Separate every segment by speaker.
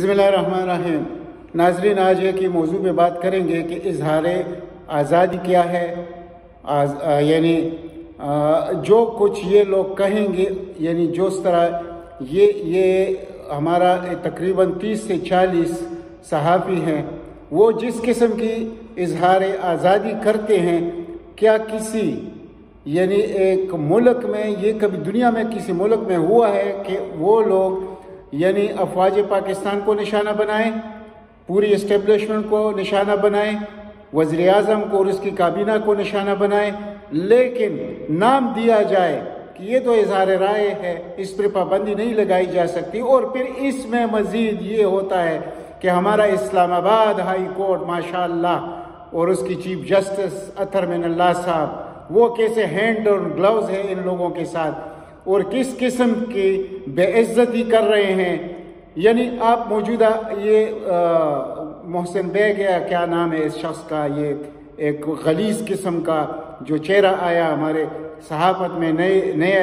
Speaker 1: بسم اللہ الرحمن الرحیم۔ ناظرین، آج ایک ہی موضوع پہ بات کریں گے کہ اظہار آزادی کیا ہے۔ یعنی جو کچھ یہ لوگ کہیں گے، یعنی جس طرح یہ ہمارا تقریباً 30 سے 40 صحافی ہیں، وہ جس قسم کی اظہار آزادی کرتے ہیں، کیا کسی یعنی ایک ملک میں، یہ کبھی دنیا میں کسی ملک میں ہوا ہے کہ وہ لوگ یعنی افواج پاکستان کو نشانہ بنائیں، پوری اسٹیبلشمنٹ کو نشانہ بنائیں، وزیر اعظم کو اور اس کی کابینہ کو نشانہ بنائیں، لیکن نام دیا جائے کہ یہ تو اظہار رائے ہے، اس پر پابندی نہیں لگائی جا سکتی۔ اور پھر اس میں مزید یہ ہوتا ہے کہ ہمارا اسلام آباد ہائی کورٹ ماشاءاللہ اور اس کی چیف جسٹس اطہر من اللہ صاحب، وہ کیسے ہینڈ اور گلوز ہے ان لوگوں کے ساتھ، اور کس قسم کی بے عزتی کر رہے ہیں۔ یعنی آپ موجودہ یہ محسن بیگ ہے، کیا نام ہے اس شخص کا، یہ ایک غلیظ قسم کا جو چہرہ آیا ہمارے صحافت میں، نئے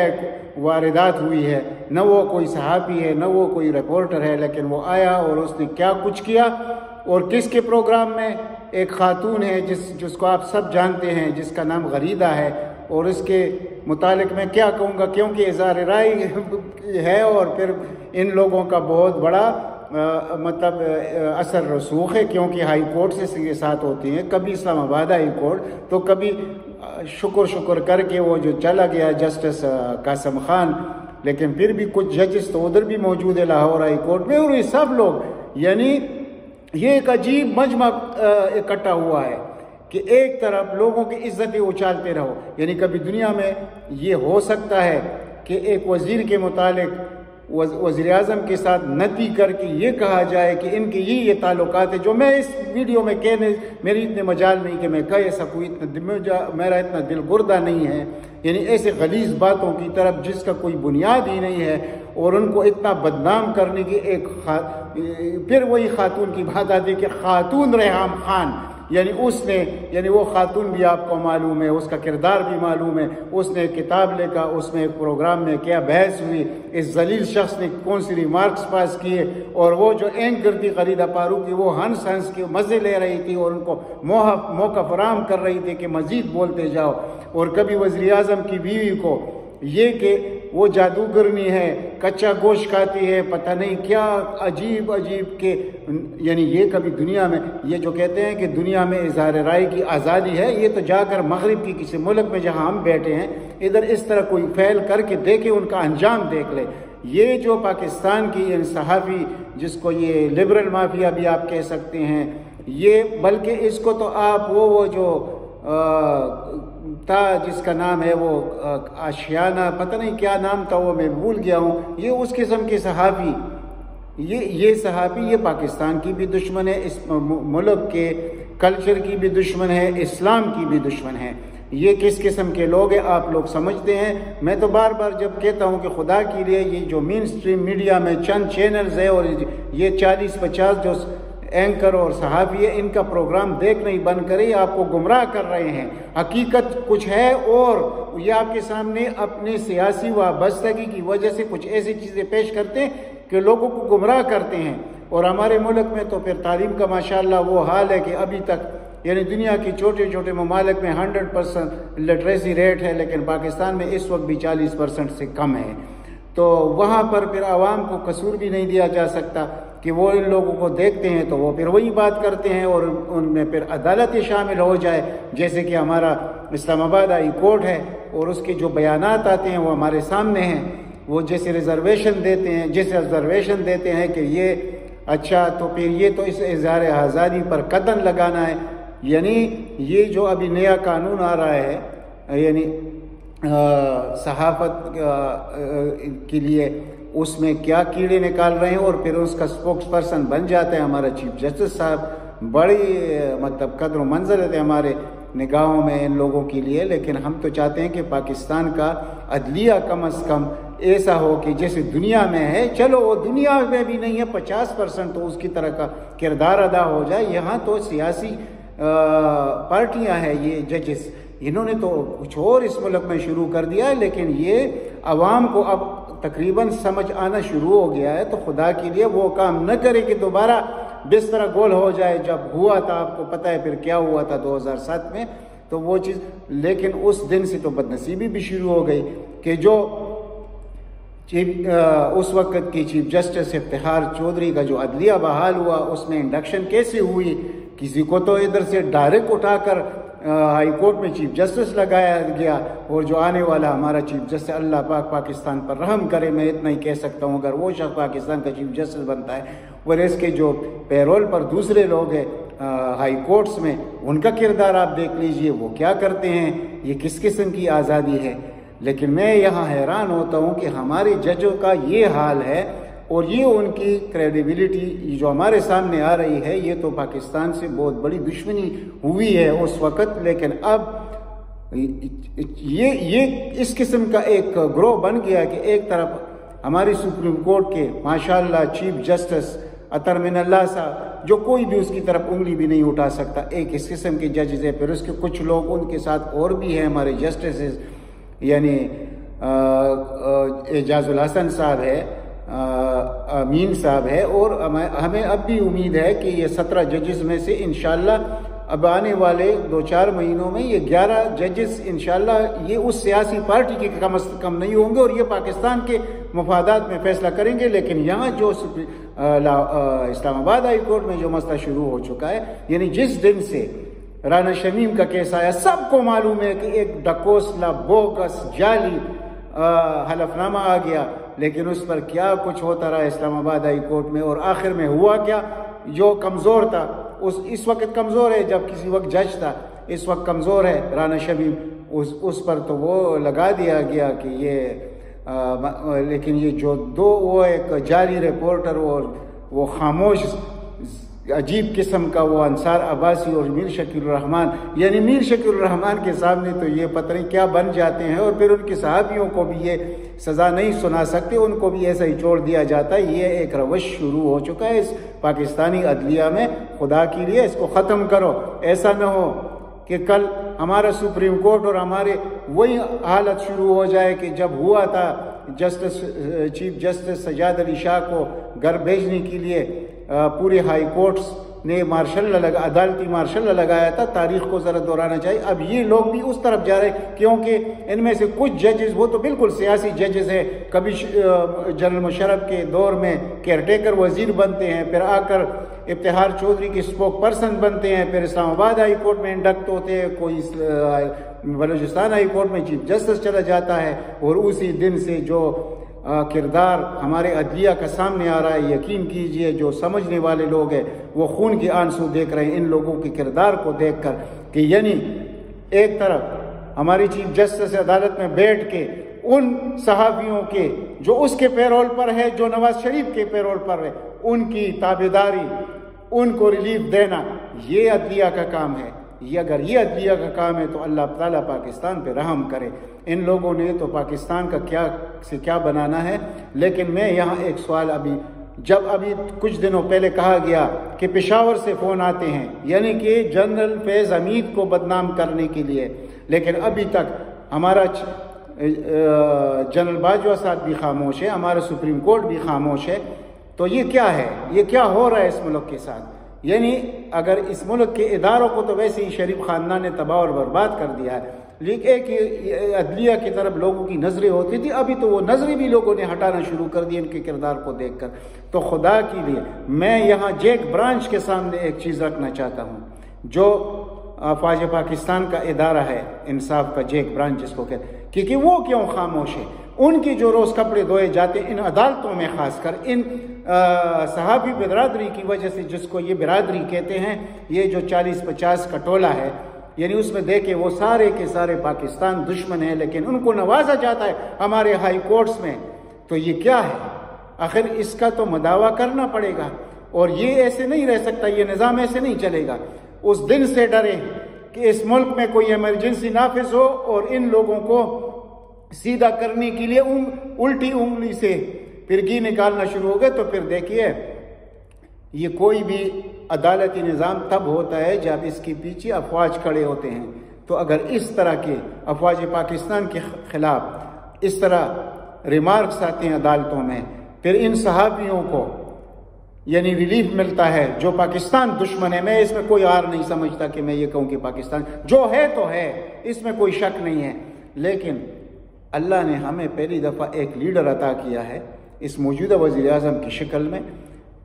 Speaker 1: واردات ہوئی ہے، نہ وہ کوئی صحافی ہے نہ وہ کوئی رپورٹر ہے، لیکن وہ آیا اور اس نے کیا کچھ کیا۔ اور کس کے پروگرام میں؟ ایک خاتون ہے جس کو آپ سب جانتے ہیں، جس کا نام غریدہ ہے، اور اس کے متعلق میں کیا کہوں گا، کیونکہ اظہار رائے ہے اور پھر ان لوگوں کا بہت بڑا مطلب اثر رسوخ ہے، کیونکہ ہائی کورٹ سے یہ ساتھ ہوتی ہیں، کبھی اسلام آباد ہائی کورٹ تو کبھی شکر کر کے وہ جو چلا گیا جسٹس قاسم خان، لیکن پھر بھی کچھ ججز تو ادھر بھی موجود ہے لاہور ہائی کورٹ میں، اور یہ سب لوگ یعنی یہ ایک عجیب مجمع اکٹھا ہوا ہے کہ ایک طرف لوگوں کی عزتیں اچھالتے رہو۔ یعنی کبھی دنیا میں یہ ہو سکتا ہے کہ ایک وزیر کے متعلق وزیر اعظم کے ساتھ نتی کر کے یہ کہا جائے کہ ان کے یہ تعلقات ہیں، جو میں اس ویڈیو میں کہنے میری اتنے مجال نہیں کہ میں کہہ سکوں، میرا اتنا دل گردہ نہیں ہے، یعنی ایسے غلیظ باتوں کی طرف جس کا کوئی بنیاد ہی نہیں ہے، اور ان کو اتنا بدنام کرنے کی پھر وہی خاتون کی بات آتی کہ خاتون ریحام خان، یعنی اس نے، یعنی وہ خاتون بھی آپ کو معلوم ہے، اس کا کردار بھی معلوم ہے، اس نے کتاب لکھا، اس میں ایک پروگرام میں کیا بحث ہوئی، اس ذلیل شخص نے کون سی ریمارکس پاس کیے، اور وہ جو اینکر تھی غریدہ فاروقی، وہ ہنس کے مزے لے رہی تھی اور ان کو موقع فراہم کر رہی تھی کہ مزید بولتے جاؤ۔ اور کبھی وزیر اعظم کی بیوی کو یہ کہ وہ جادوگرنی ہے، کچا گوشت کھاتی ہے، پتہ نہیں کیا عجیب کہ یعنی یہ کبھی دنیا میں، یہ جو کہتے ہیں کہ دنیا میں اظہار رائے کی آزادی ہے، یہ تو جا کر مغرب کی کسی ملک میں جہاں ہم بیٹھے ہیں ادھر اس طرح کوئی فعل کر کے دیکھے، ان کا انجام دیکھ لے۔ یہ جو پاکستان کی صحافی، جس کو یہ لبرل مافیا بھی آپ کہہ سکتے ہیں، یہ بلکہ اس کو تو آپ وہ جو تھا جس کا نام ہے وہ آشیانہ، پتہ نہیں کیا نام تھا وہ میں بھول گیا ہوں، یہ اس قسم کے صحافی، یہ صحافی یہ پاکستان کی بھی دشمن ہے، اس ملک کے کلچر کی بھی دشمن ہے، اسلام کی بھی دشمن ہے۔ یہ کس قسم کے لوگ ہیں آپ لوگ سمجھتے ہیں۔ میں تو بار بار جب کہتا ہوں کہ خدا کے لیے یہ جو مین سٹریم میڈیا میں چند چینلز ہیں اور یہ 40-50 جو اینکر اور صحافی ہے، ان کا پروگرام دیکھنا ہی بند کرے، آپ کو گمراہ کر رہے ہیں۔ حقیقت کچھ ہے اور یہ آپ کے سامنے اپنی سیاسی وابستگی کی وجہ سے کچھ ایسی چیزیں پیش کرتے ہیں کہ لوگوں کو گمراہ کرتے ہیں۔ اور ہمارے ملک میں تو پھر تعلیم کا ماشاءاللہ وہ حال ہے کہ ابھی تک یعنی دنیا کی چھوٹے ممالک میں 100% لٹریسی ریٹ ہے، لیکن پاکستان میں اس وقت بھی 40% سے کم ہے۔ تو وہاں پر پھر عوام کو قصور بھی نہیں دیا جا سکتا کہ وہ ان لوگوں کو دیکھتے ہیں تو وہ پھر وہی بات کرتے ہیں اور ان میں پھر عدالت شامل ہو جائے، جیسے کہ ہمارا اسلام آباد ہائی کورٹ ہے، اور اس کے جو بیانات آتے ہیں وہ ہمارے سامنے ہیں۔ وہ جیسے ریزرویشن دیتے ہیں کہ یہ اچھا، تو پھر یہ تو اس اظہار آزادی پر قدم لگانا ہے۔ یعنی یہ جو ابھی نیا قانون آ رہا ہے یعنی صحافت کے لیے، اس میں کیا کیڑے نکال رہے ہیں، اور پھر اس کا سپوکس پرسن بن جاتا ہے ہمارا چیف جسٹس صاحب۔ بڑی مطلب قدر و منزلت ہے ہمارے نگاہوں میں ان لوگوں کے لیے، لیکن ہم تو چاہتے ہیں کہ پاکستان کا عدلیہ کم از کم ایسا ہو کہ جیسے دنیا میں ہے، چلو وہ دنیا میں بھی نہیں ہے، 50% تو اس کی طرح کا کردار ادا ہو جائے۔ یہاں تو سیاسی پارٹیاں ہیں، یہ ججز انہوں نے تو کچھ اور اس ملک میں شروع کر دیا ہے، لیکن یہ عوام کو اب تقریباً سمجھ آنا شروع ہو گیا ہے، تو خدا کے لیے وہ کام نہ کرے کہ دوبارہ بستر گول ہو جائے۔ جب ہوا تھا آپ کو پتہ ہے پھر کیا ہوا تھا 2007 میں، تو وہ چیز، لیکن اس دن سے تو بدنصیبی بھی شروع ہو گئی کہ جو اس وقت کی چیف جسٹس افتخار چودھری کا جو عدلیہ بحال ہوا، اس میں انڈکشن کیسے ہوئی؟ کسی کو تو ادھر سے ڈائریکٹ اٹھا کر ہائی کورٹ میں چیف جسٹس لگایا گیا، اور جو آنے والا ہمارا چیف جسٹس، اللہ پاک پاکستان پر رحم کرے، میں اتنا ہی کہہ سکتا ہوں، اگر وہ شخص پاکستان کا چیف جسٹس بنتا ہے، اور اس کے جو پیرول پر دوسرے لوگ ہیں ہائی کورٹس میں، ان کا کردار آپ دیکھ لیجئے، وہ کیا کرتے ہیں، یہ کس قسم کی آزادی ہے؟ لیکن میں یہاں حیران ہوتا ہوں کہ ہمارے ججوں کا یہ حال ہے، اور یہ ان کی کریڈیبلٹی جو ہمارے سامنے آ رہی ہے، یہ تو پاکستان سے بہت بڑی دشمنی ہوئی ہے اس وقت، لیکن اب یہ اس قسم کا ایک گروہ بن گیا کہ ایک طرف ہماری سپریم کورٹ کے ماشاءاللہ چیف جسٹس اطہر من اللہ صاحب، جو کوئی بھی اس کی طرف انگلی بھی نہیں اٹھا سکتا، ایک اس قسم کے ججز ہیں، پھر اس کے کچھ لوگ ان کے ساتھ اور بھی ہیں ہمارے جسٹسز، یعنی اعجاز الحسن صاحب ہے، امین صاحب ہے، اور ہمیں اب بھی امید ہے کہ یہ 17 ججز میں سے انشاءاللہ اب آنے والے 2-4 مہینوں میں یہ 11 ججز انشاءاللہ یہ اس سیاسی پارٹی کے کم از کم نہیں ہوں گے، اور یہ پاکستان کے مفادات میں فیصلہ کریں گے۔ لیکن یہاں جو اسلام آباد ہائی کورٹ میں جو مسئلہ شروع ہو چکا ہے، یعنی جس دن سے رانا شمیم کا کیس آیا، سب کو معلوم ہے کہ ایک ڈکوسلا بوگس جعلی حلف نامہ آ گیا، لیکن اس پر کیا کچھ ہوتا رہا اسلام آباد ہائی کورٹ میں، اور آخر میں ہوا کیا؟ جو کمزور تھا اس وقت کمزور ہے، جب کسی وقت جج تھا، اس وقت کمزور ہے رانا شمیم، اس پر تو وہ لگا دیا گیا کہ یہ لیکن یہ جو وہ ایک جعلی رپورٹر اور وہ خاموش عجیب قسم کا وہ انصار عباسی اور میر شکیل الرحمان، یعنی میر شکیل الرحمان کے سامنے تو یہ پتہ نہیں کیا بن جاتے ہیں، اور پھر ان کے صحابیوں کو بھی یہ سزا نہیں سنا سکتے، ان کو بھی ایسا ہی چھوڑ دیا جاتا ہے۔ یہ ایک روش شروع ہو چکا ہے اس پاکستانی عدلیہ میں، خدا کے لیے اس کو ختم کرو۔ ایسا نہ ہو کہ کل ہمارا سپریم کورٹ اور ہمارے وہی حالت شروع ہو جائے کہ جب ہوا تھا چیف جسٹس سجاد علی شاہ کو گھر بھیجنے کے لیے پورے ہائی کورٹس نے عدالتی مارشل لگایا تھا۔ تاریخ کو ذرا دہرانا چاہیے۔ اب یہ لوگ بھی اس طرف جا رہے ہیں، کیونکہ ان میں سے کچھ ججز وہ تو بالکل سیاسی ججز ہیں، کبھی جنرل مشرف کے دور میں کیئر ٹیکر وزیر بنتے ہیں، پھر آ کر افتخار چودھری کی اسپوک پرسن بنتے ہیں، پھر اسلام آباد ہائی کورٹ میں انڈکٹ ہوتے ہیں، کوئی بلوچستان ہائی کورٹ میں چیف جسٹس چلا جاتا ہے، اور اسی دن سے جو کردار ہمارے عدلیہ کا سامنے آ رہا ہے، یقین کیجئے جو سمجھنے والے لوگ ہیں وہ خون کے آنسو دیکھ رہے ہیں ان لوگوں کے کردار کو دیکھ کر، کہ یعنی ایک طرف ہماری چیف جسٹس عدالت میں بیٹھ کے ان صحافیوں کے جو اس کے پیرول پر ہے، جو نواز شریف کے پیرول پر ہے، ان کی تابعداری، ان کو ریلیف دینا، یہ عدلیہ کا کام ہے۔ یہ اگر یہ عدلیہ کا کام ہے تو اللہ تعالیٰ پاکستان پہ رحم کرے۔ ان لوگوں نے تو پاکستان کا کیا بنانا ہے۔ لیکن میں یہاں ایک سوال جب ابھی کچھ دنوں پہلے کہا گیا کہ پشاور سے فون آتے ہیں، یعنی کہ جنرل فیض حمید کو بدنام کرنے کے لیے، لیکن ابھی تک ہمارا جنرل باجوہ صاحب بھی خاموش ہے، ہمارا سپریم کورٹ بھی خاموش ہے، تو یہ کیا ہے؟ یہ کیا ہو رہا ہے اس ملک کے ساتھ؟ یعنی اگر اس ملک کے اداروں کو تو ویسے ہی شریف خاندان نے تباہ اور برباد کر دیا ہے، لیکن ایک عدلیہ کی طرف لوگوں کی نظریں ہوتی تھی، ابھی تو وہ نظریں بھی لوگوں نے ہٹانا شروع کر دی ان کے کردار کو دیکھ کر۔ تو خدا کے لیے میں یہاں جیک برانچ کے سامنے ایک چیز رکھنا چاہتا ہوں، جو فوج پاکستان کا ادارہ ہے انصاف کا، جیک برانچ جس کو کہتے ہیں، کیونکہ وہ کیوں خاموش ہے؟ ان کی جو روز کپڑے دھوئے جاتے ان عدالتوں میں، خاص کر ان صحافی برادری کی وجہ سے، جس کو یہ برادری کہتے ہیں، یہ جو 40-50 کا ٹولہ ہے، یعنی اس میں دیکھیں وہ سارے کے سارے پاکستان دشمن ہیں، لیکن ان کو نوازا جاتا ہے ہمارے ہائی کورٹس میں۔ تو یہ کیا ہے؟ آخر اس کا تو مداوع کرنا پڑے گا، اور یہ ایسے نہیں رہ سکتا، یہ نظام ایسے نہیں چلے گا۔ اس دن سے ڈریں کہ اس ملک میں کوئی ایمرجنسی نافذ ہو اور ان لوگوں کو سیدھا کرنے کے لیے الٹی انگلی سے پھرگی نکالنا شروع ہو گئے، تو پھر دیکھیے یہ کوئی بھی عدالتی نظام تب ہوتا ہے جب اس کے پیچھے افواج کھڑے ہوتے ہیں۔ تو اگر اس طرح کے افواج پاکستان کے خلاف اس طرح ریمارکس آتے ہیں عدالتوں میں، پھر ان صحافیوں کو یعنی ریلیف ملتا ہے جو پاکستان دشمن ہے۔ میں اس میں کوئی آر نہیں سمجھتا کہ میں یہ کہوں کہ پاکستان جو ہے تو ہے، اس میں کوئی شک نہیں ہے، لیکن اللہ نے ہمیں پہلی دفعہ ایک لیڈر عطا کیا ہے اس موجودہ وزیر اعظم کی شکل میں،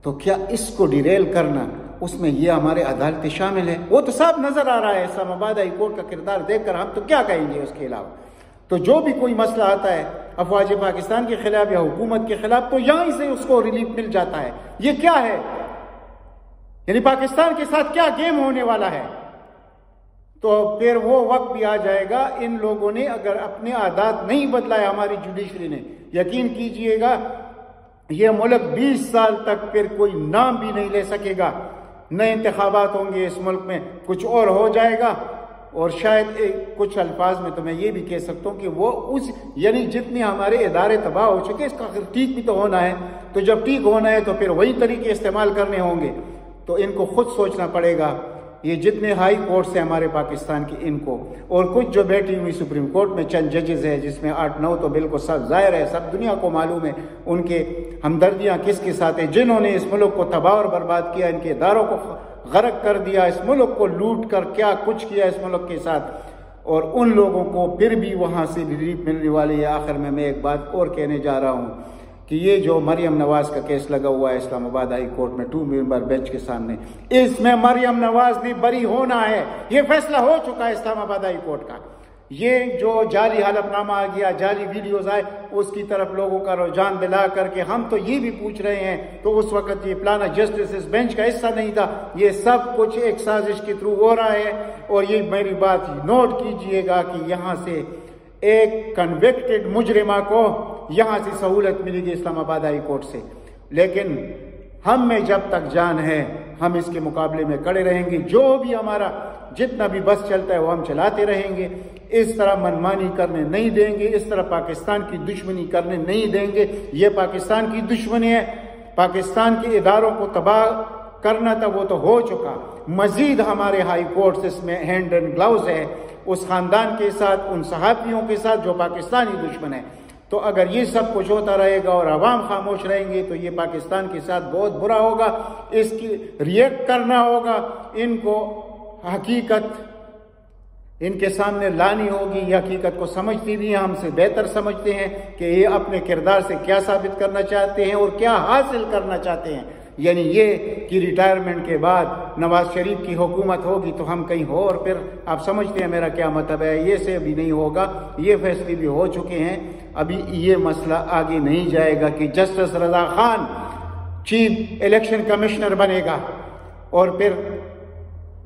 Speaker 1: تو کیا اس کو ڈیریل کرنا، اس میں یہ ہمارے عدالتیں شامل ہیں؟ وہ تو صاف نظر آ رہا ہے اسلام آباد ہائی کورٹ کا کردار دیکھ کر، ہم تو کیا کہیں گے اس کے علاوہ؟ تو جو بھی کوئی مسئلہ آتا ہے افواج پاکستان کے خلاف یا حکومت کے خلاف، تو یہیں سے اس کو ریلیف مل جاتا ہے۔ یہ کیا ہے؟ یعنی پاکستان کے ساتھ کیا گیم ہونے والا ہے؟ تو پھر وہ وقت بھی آ جائے گا، ان لوگوں نے اگر اپنے عادات نہیں بدلائے، ہماری جوڈیشری نے، یقین کیجئے گا یہ ملک 20 سال تک پھر کوئی نام بھی نہیں لے سکے گا۔ نئے انتخابات ہوں گے اس ملک میں، کچھ اور ہو جائے گا، اور شاید کچھ الفاظ میں تو میں یہ بھی کہہ سکتا ہوں کہ وہ یعنی جتنے ہمارے ادارے تباہ ہو چکے، اس کا ٹھیک بھی تو ہونا ہے، تو جب ٹھیک ہونا ہے تو پھر وہی طریقے استعمال کرنے ہوں گے۔ تو ان کو خود سوچنا پڑے گا، یہ جتنے ہائی کورٹس ہیں ہمارے پاکستان کی، ان کو، اور کچھ جو بیٹھی ہوئی سپریم کورٹ میں چند ججز ہیں جس میں 8-9 تو بالکل سب ظاہر ہے، سب دنیا کو معلوم ہے ان کے ہمدردیاں کس کے ساتھ ہیں، جنہوں نے اس ملک کو تباہ اور برباد کیا، ان کے اداروں کو غرق کر دیا، اس ملک کو لوٹ کر کیا کچھ کیا اس ملک کے ساتھ، اور ان لوگوں کو پھر بھی وہاں سے ریلیف ملنے والی ہے۔ آخر میں ایک بات اور کہنے جا رہا ہوں کہ یہ جو مریم نواز کا کیس لگا ہوا ہے اسلام آباد ہائی کورٹ میں 2 ممبر بینچ کے سامنے، اس میں مریم نواز نے بری ہونا ہے، یہ فیصلہ ہو چکا ہے اسلام آباد ہائی کورٹ کا۔ یہ جو جعلی حلف نامہ آ گیا، جعلی ویڈیوز آئے، اس کی طرف لوگوں کا رجحان دلا کر کے ہم تو یہ بھی پوچھ رہے ہیں، تو اس وقت یہ پلانا جسٹس اس بینچ کا حصہ نہیں تھا، یہ سب کچھ ایک سازش کے تھرو ہو رہا ہے۔ اور یہ میری بات نوٹ کیجئے گا کہ یہاں سے ایک کنوکٹڈ مجرمہ کو یہاں سے سہولت ملے گی اسلام آباد ہائی کورٹ سے، لیکن ہم میں جب تک جان ہے ہم اس کے مقابلے میں کڑے رہیں گے، جو بھی ہمارا جتنا بھی بس چلتا ہے وہ ہم چلاتے رہیں گے، اس طرح منمانی کرنے نہیں دیں گے، اس طرح پاکستان کی دشمنی کرنے نہیں دیں گے۔ یہ پاکستان کی دشمنی ہے، پاکستان کے اداروں کو تباہ کرنا تھا وہ تو ہو چکا، مزید ہمارے ہائی کورٹس اس میں ہینڈ اینڈ گلاؤز ہے اس خاندان کے ساتھ، ان صحافیوں کے ساتھ جو پاکستانی دشمن ہے۔ تو اگر یہ سب کچھ ہوتا رہے گا اور عوام خاموش رہیں گے تو یہ پاکستان کے ساتھ بہت برا ہوگا، اس کی ریئیکٹ کرنا ہوگا، ان کو حقیقت ان کے سامنے لانی ہوگی، یہ حقیقت کو سمجھتی بھی ہیں، ہم سے بہتر سمجھتے ہیں کہ یہ اپنے کردار سے کیا ثابت کرنا چاہتے ہیں اور کیا حاصل کرنا چاہتے ہیں۔ یعنی یہ کہ ریٹائرمنٹ کے بعد نواز شریف کی حکومت ہوگی تو ہم کہیں ہو، اور پھر آپ سمجھتے ہیں میرا کیا مطلب ہے، یہ سے ابھی نہیں ہوگا، یہ فیصلے بھی ہو چکے ہیں، ابھی یہ مسئلہ آگے نہیں جائے گا کہ justice Raza Khan chief election commissioner بنے گا، اور پھر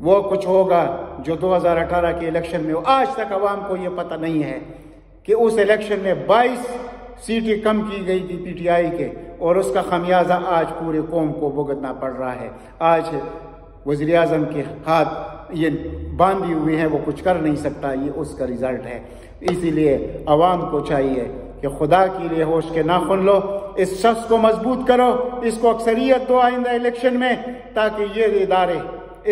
Speaker 1: وہ کچھ ہوگا جو 2018 کے الیکشن میں آج تک عوام کو یہ پتہ نہیں ہے کہ اس الیکشن میں 22 سیٹیں کم کی گئی تھی پی ٹی آئی کے، اور اس کا خمیازہ آج پورے قوم کو بھگتنا پڑ رہا ہے۔ آج وزیر اعظم کے ہاتھ یہ باندھی ہوئے ہیں، وہ کچھ کر نہیں سکتا، یہ اس کا ریزلٹ ہے۔ اسی لیے عوام کو چاہیے کہ خدا کے لیے ہوش کے ناخن لو، اس شخص کو مضبوط کرو، اس کو اکثریت دو آئندہ الیکشن میں، تاکہ یہ ادارے،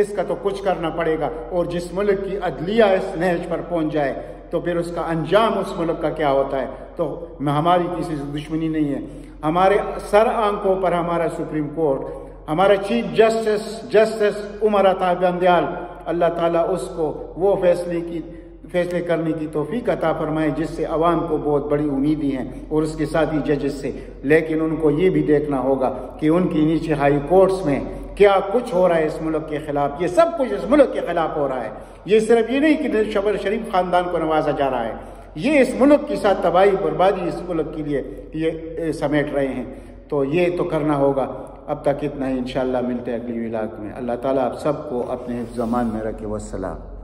Speaker 1: اس کا تو کچھ کرنا پڑے گا، اور جس ملک کی عدلیہ اس نہج پر پہنچ جائے تو پھر اس کا انجام اس ملک کا کیا ہوتا ہے۔ تو ہماری کسی سے دشمنی نہیں ہے، ہمارے سر آنکھوں پر ہمارا سپریم کورٹ، ہمارا چیف جسٹس عمر عطا بندیال، اللہ تعالیٰ اس کو وہ فیصلے کرنے کی توفیق عطا فرمائے جس سے عوام کو بہت بڑی امیدیں ہیں، اور اس کے ساتھ ہی ججز سے، لیکن ان کو یہ بھی دیکھنا ہوگا کہ ان کی نیچے ہائی کورٹس میں کیا کچھ ہو رہا ہے اس ملک کے خلاف، یہ سب کچھ اس ملک کے خلاف ہو رہا ہے۔ یہ صرف یہ نہیں کہ شبر شریف خاندان کو نوازا جا رہا ہے، یہ اس ملک کے ساتھ تباہی بربادی اس ملک کے لیے یہ سمیٹ رہے ہیں، تو یہ تو کرنا ہوگا۔ اب تک اتنا ہی، انشاءاللہ ملتے ہیں اگلی ولاگ میں۔ اللہ تعالیٰ آپ سب کو اپنے حفظ امان میں رکھے۔ والسلام۔